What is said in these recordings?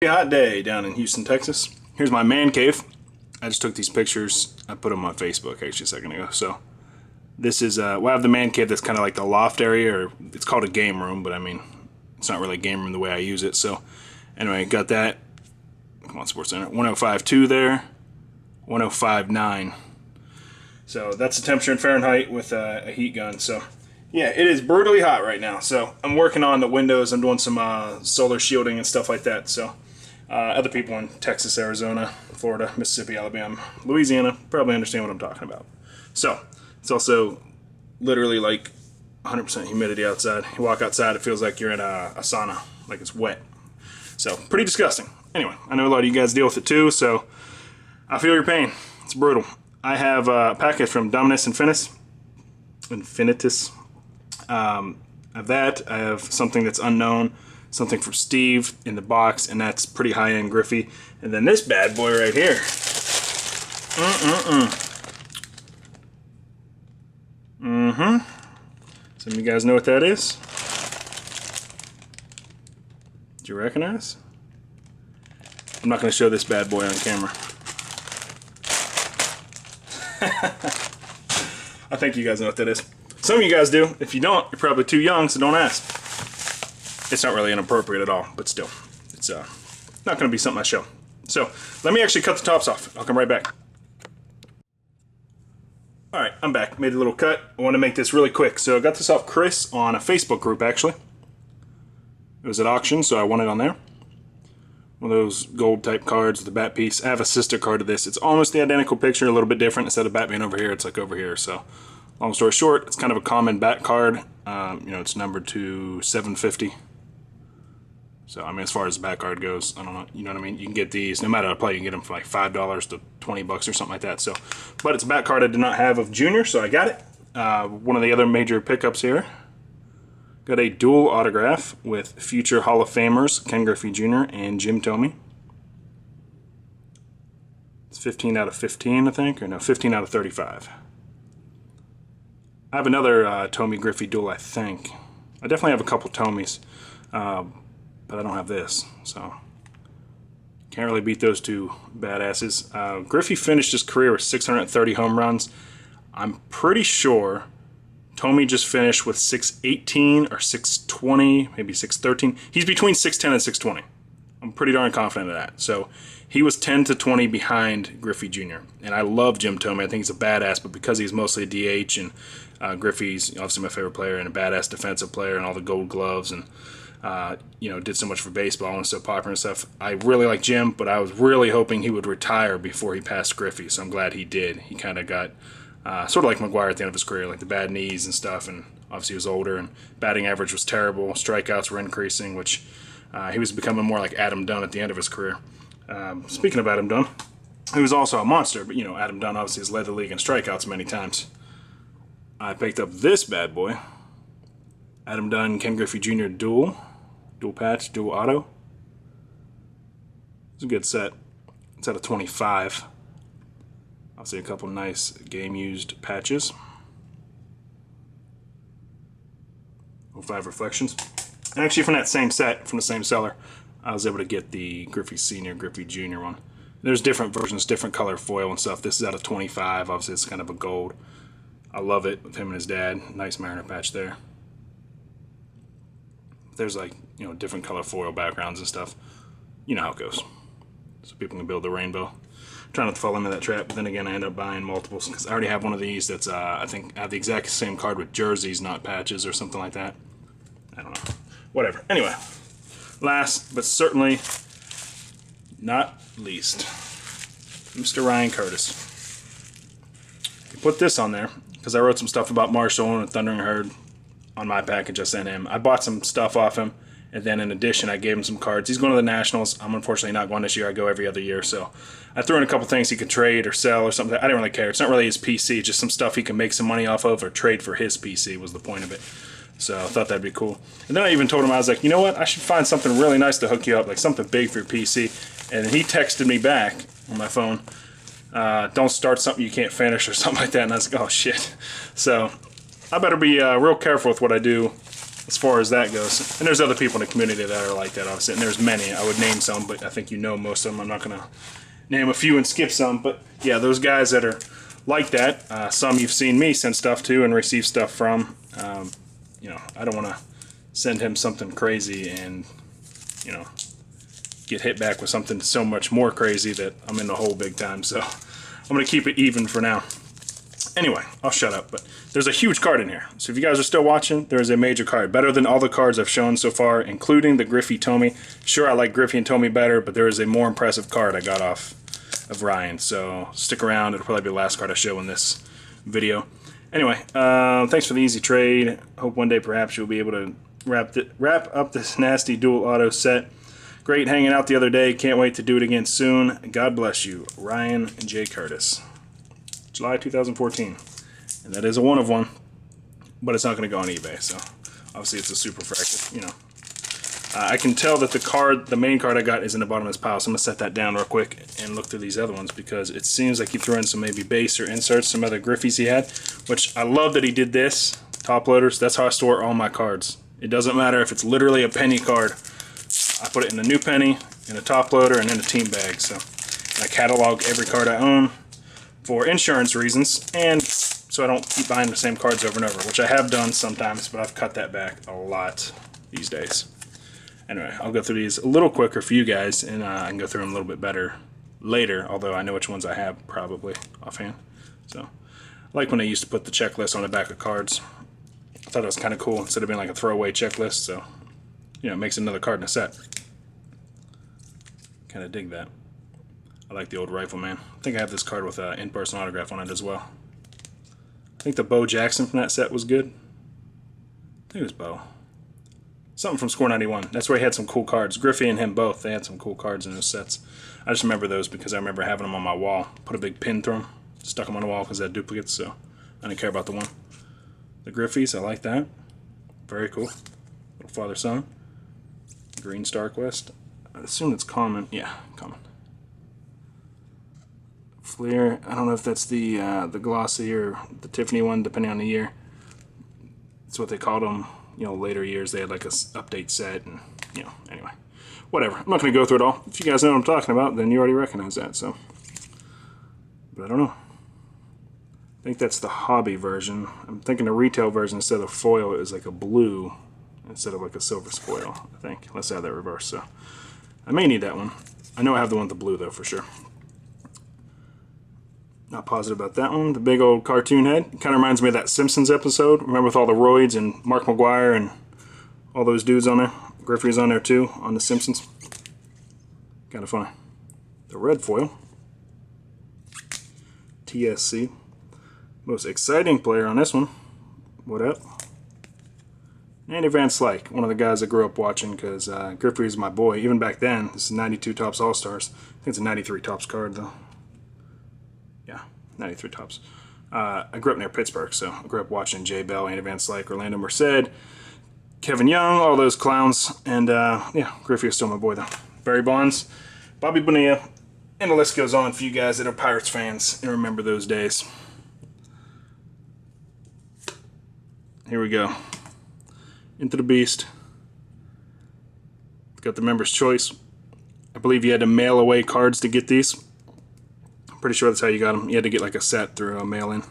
Hot day down in Houston, Texas. Here's my man cave. I just took these pictures. I put them on Facebook actually a second ago. So this is well, I have the man cave that's kind of like the loft area, or it's called a game room, but I mean it's not really a game room the way I use it. So anyway, got that. Come on, Sports Center. 105.2 there. 105.9. So that's the temperature in Fahrenheit with a heat gun. So yeah, it is brutally hot right now. So I'm working on the windows. I'm doing some solar shielding and stuff like that. So other people in Texas, Arizona, Florida, Mississippi, Alabama, Louisiana probably understand what I'm talking about. So it's also literally like 100% humidity outside. You walk outside, it feels like you're in a sauna, like it's wet. So pretty disgusting. Anyway, I know a lot of you guys deal with it too, so I feel your pain. It's brutal. I have a package from Dominus Infinitus. I have that. I have something that's unknown. Something from Steve in the box, and that's pretty high-end Griffey. And then this bad boy right here. Some of you guys know what that is? Do you recognize? I'm not going to show this bad boy on camera. I think you guys know what that is. Some of you guys do. If you don't, you're probably too young, so don't ask. It's not really inappropriate at all, but still, it's not going to be something I show. So let me actually cut the tops off. I'll come right back. All right, I'm back. Made a little cut. I want to make this really quick. So I got this off Chris on a Facebook group, actually. It was at auction, so I won it on there. One of those gold type cards with the bat piece. I have a sister card to this. It's almost the identical picture, a little bit different. Instead of bat being over here, it's like over here. So long story short, it's kind of a common bat card. It's numbered to 750. So, I mean, as far as the back card goes, I don't know, you know what I mean? You can get these, no matter how to play, you can get them for like $5 to $20 or something like that. So, but it's a back card I did not have of Junior, so I got it. One of the other major pickups here. Got a dual autograph with future Hall of Famers, Ken Griffey Jr. and Jim Thome. It's 15 out of 15, I think, or no, 15 out of 35. I have another Thome Griffey dual, I think. I definitely have a couple Thomes. But I don't have this, so can't really beat those two badasses. Griffey finished his career with 630 home runs. I'm pretty sure Thome just finished with 618 or 620, maybe 613. He's between 610 and 620. I'm pretty darn confident of that. So he was 10 to 20 behind Griffey Jr. And I love Jim Thome. I think he's a badass, but because he's mostly a DH and Griffey's obviously my favorite player and a badass defensive player and all the gold gloves and did so much for baseball and so popular and stuff. I really like Jim, but I was really hoping he would retire before he passed Griffey, so I'm glad he did. He kind of got sort of like McGwire at the end of his career, like the bad knees and stuff, and obviously he was older, and batting average was terrible. Strikeouts were increasing, which he was becoming more like Adam Dunn at the end of his career. Speaking of Adam Dunn, he was also a monster, but Adam Dunn obviously has led the league in strikeouts many times. I picked up this bad boy. Adam Dunn, Ken Griffey Jr. dual patch, dual auto. It's a good set. It's out of 25. I'll see a couple nice game-used patches. 05 reflections. And actually from that same set, from the same seller, I was able to get the Griffey Sr., Griffey Jr. one. There's different versions, different color foil and stuff. This is out of 25. Obviously it's kind of a gold. I love it with him and his dad. Nice Mariner patch there. There's like, different color foil backgrounds and stuff. You know how it goes. So people can build the rainbow. I'm trying not to fall into that trap, but then again I end up buying multiples because I already have one of these that's, I think I have the exact same card with jerseys, not patches or something like that. I don't know. Whatever. Anyway, last but certainly not least, Mr. Ryan Curtis. I put this on there because I wrote some stuff about Marshall and Thundering Herd on my package I sent him. I bought some stuff off him, and then in addition I gave him some cards. He's going to the Nationals. I'm unfortunately not going this year. I go every other year, so I threw in a couple things he could trade or sell or something. I didn't really care. It's not really his PC, just some stuff he can make some money off of or trade for his PC was the point of it. So I thought that'd be cool. And then I even told him, I was like, you know what? I should find something really nice to hook you up, like something big for your PC. And he texted me back on my phone, don't start something you can't finish or something like that. And I was like, oh shit. So I better be real careful with what I do as far as that goes. And there's other people in the community that are like that, obviously, and there's many. I would name some, but I think you know most of them. I'm not going to name a few and skip some, but yeah, those guys that are like that, some you've seen me send stuff to and receive stuff from. You know, I don't want to send him something crazy and, you know, get hit back with something so much more crazy that I'm in the hole big time. So I'm going to keep it even for now. Anyway, I'll shut up, but there's a huge card in here. So if you guys are still watching, there is a major card. Better than all the cards I've shown so far, including the Griffey Tommy. Sure, I like Griffey and Tommy better, but there is a more impressive card I got off of Ryan. So stick around. It'll probably be the last card I show in this video. Anyway, thanks for the easy trade. Hope one day perhaps you'll be able to wrap up this nasty dual auto set. Great hanging out the other day. Can't wait to do it again soon. God bless you, Ryan J. Curtis. July 2014. And that is a one of one, but it's not going to go on eBay, so obviously it's a super fractal, you know. I can tell that the main card I got is in the bottom of this pile, so I'm going to set that down real quick and look through these other ones, because it seems like he threw in some maybe base or inserts, some other Griffies he had, which I love that he did this. Top loaders, that's how I store all my cards. It doesn't matter if it's literally a penny card. I put it in a new penny, in a top loader, and in a team bag. So I catalog every card I own for insurance reasons, and so I don't keep buying the same cards over and over, which I have done sometimes, but I've cut that back a lot these days. Anyway, I'll go through these a little quicker for you guys, and I can go through them a little bit better later, although I know which ones I have probably offhand. So I like when they used to put the checklist on the back of cards. I thought it was kind of cool instead of being like a throwaway checklist, so you know, it makes another card in a set. Kind of dig that. I like the old Rifleman. I think I have this card with an in-person autograph on it as well. I think the Bo Jackson from that set was good. I think it was Bo. Something from Score 91. That's where he had some cool cards. Griffey and him both, they had some cool cards in those sets. I just remember those because I remember having them on my wall. Put a big pin through them. Stuck them on the wall because they had duplicates, so I didn't care about the one. The Griffies, I like that. Very cool. Little father-son. Green Star Quest. I assume it's common. Yeah, common. Fleer. I don't know if that's the glossy or the Tiffany one, depending on the year. That's what they called them. You know, later years they had like a update set, and you know, anyway, whatever. I'm not going to go through it all. If you guys know what I'm talking about, then you already recognize that. So, but I don't know. I think that's the hobby version. I'm thinking the retail version, instead of foil, is like a blue instead of like a silver foil, I think. Let's have that reverse. So I may need that one. I know I have the one with the blue though for sure. Not positive about that one. The big old cartoon head. Kind of reminds me of that Simpsons episode. Remember with all the roids and Mark McGuire and all those dudes on there? Griffey's on there too, on the Simpsons. Kind of funny. The red foil. TSC. Most exciting player on this one. What up? Andy Van Slyke, one of the guys I grew up watching, because Griffey is my boy. Even back then, this is 92 Topps All-Stars. I think it's a 93 Topps card though. Yeah, 93 Topps. I grew up near Pittsburgh, so I grew up watching Jay Bell, Andy Van Slyke, Orlando Merced, Kevin Young, all those clowns, and yeah, Griffey is still my boy though. Barry Bonds, Bobby Bonilla, and the list goes on for you guys that are Pirates fans and remember those days. Here we go. Into the Beast. Got the member's choice. I believe you had to mail away cards to get these. Pretty sure that's how you got them. You had to get like a set through a mail-in.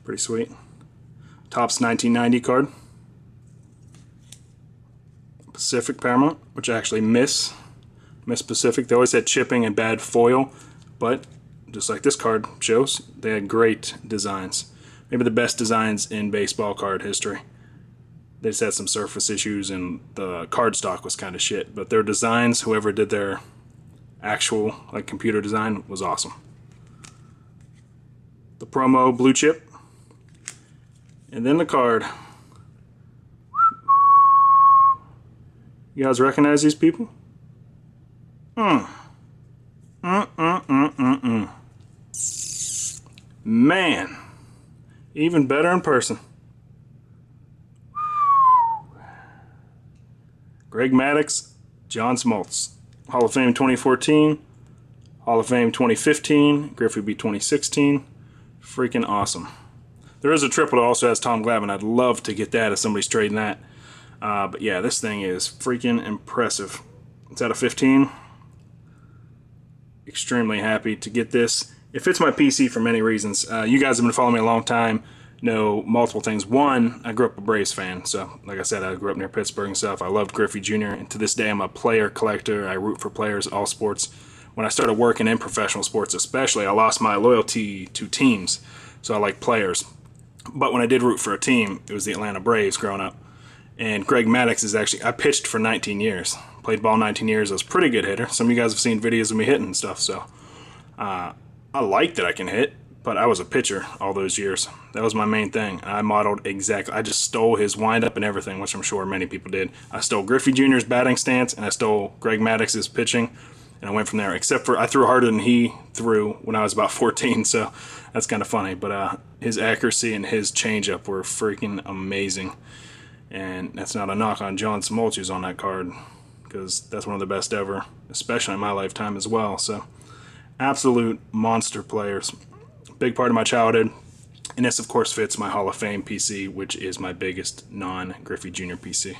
Pretty sweet. Topps 1990 card. Pacific Paramount, which I actually miss. Miss Pacific. They always had chipping and bad foil, but just like this card shows, they had great designs. Maybe the best designs in baseball card history. They just had some surface issues and the card stock was kind of shit, but their designs, whoever did their actual like computer design, was awesome. The promo blue chip, and then the card. You guys recognize these people? Man, even better in person. Greg Maddux, John Smoltz, Hall of Fame 2014, Hall of Fame 2015, Griffey B 2016. Freaking awesome. There is a triple that also has Tom Glavine. I'd love to get that if somebody's trading that. But yeah, this thing is freaking impressive. It's out of 15. Extremely happy to get this. It fits my PC for many reasons. You guys have been following me a long time, know multiple things. One, I grew up a Braves fan, so like I said, I grew up near Pittsburgh and stuff. I loved Griffey Jr., and to this day I'm a player collector. I root for players, all sports. When I started working in professional sports especially, I lost my loyalty to teams, so I like players. But when I did root for a team, it was the Atlanta Braves growing up. And Greg Maddux is actually, I pitched for 19 years. Played ball 19 years. I was a pretty good hitter. Some of you guys have seen videos of me hitting and stuff, so I like that I can hit, but I was a pitcher all those years. That was my main thing. I modeled exactly, I just stole his windup and everything, which I'm sure many people did. I stole Griffey Jr.'s batting stance, and I stole Greg Maddux's pitching, and I went from there, except for I threw harder than he threw when I was about 14, so that's kind of funny. But his accuracy and his changeup were freaking amazing. And that's not a knock on John Smoltz on that card, because that's one of the best ever, especially in my lifetime as well. So, absolute monster players. Big part of my childhood. And this, of course, fits my Hall of Fame PC, which is my biggest non-Griffey Jr. PC.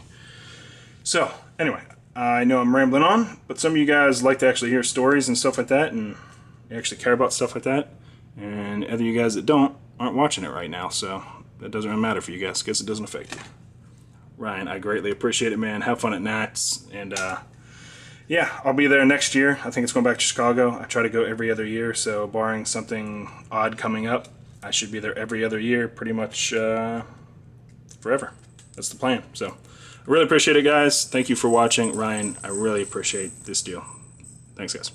So, anyway, I know I'm rambling on, but some of you guys like to actually hear stories and stuff like that, and you actually care about stuff like that. And other you guys that don't aren't watching it right now, so that doesn't really matter for you guys, because it doesn't affect you. Ryan, I greatly appreciate it, man. Have fun at Nats, and yeah, I'll be there next year. I think it's going back to Chicago. I try to go every other year, so barring something odd coming up, I should be there every other year pretty much forever. That's the plan. So I really appreciate it, guys. Thank you for watching. Ryan, I really appreciate this deal. Thanks, guys.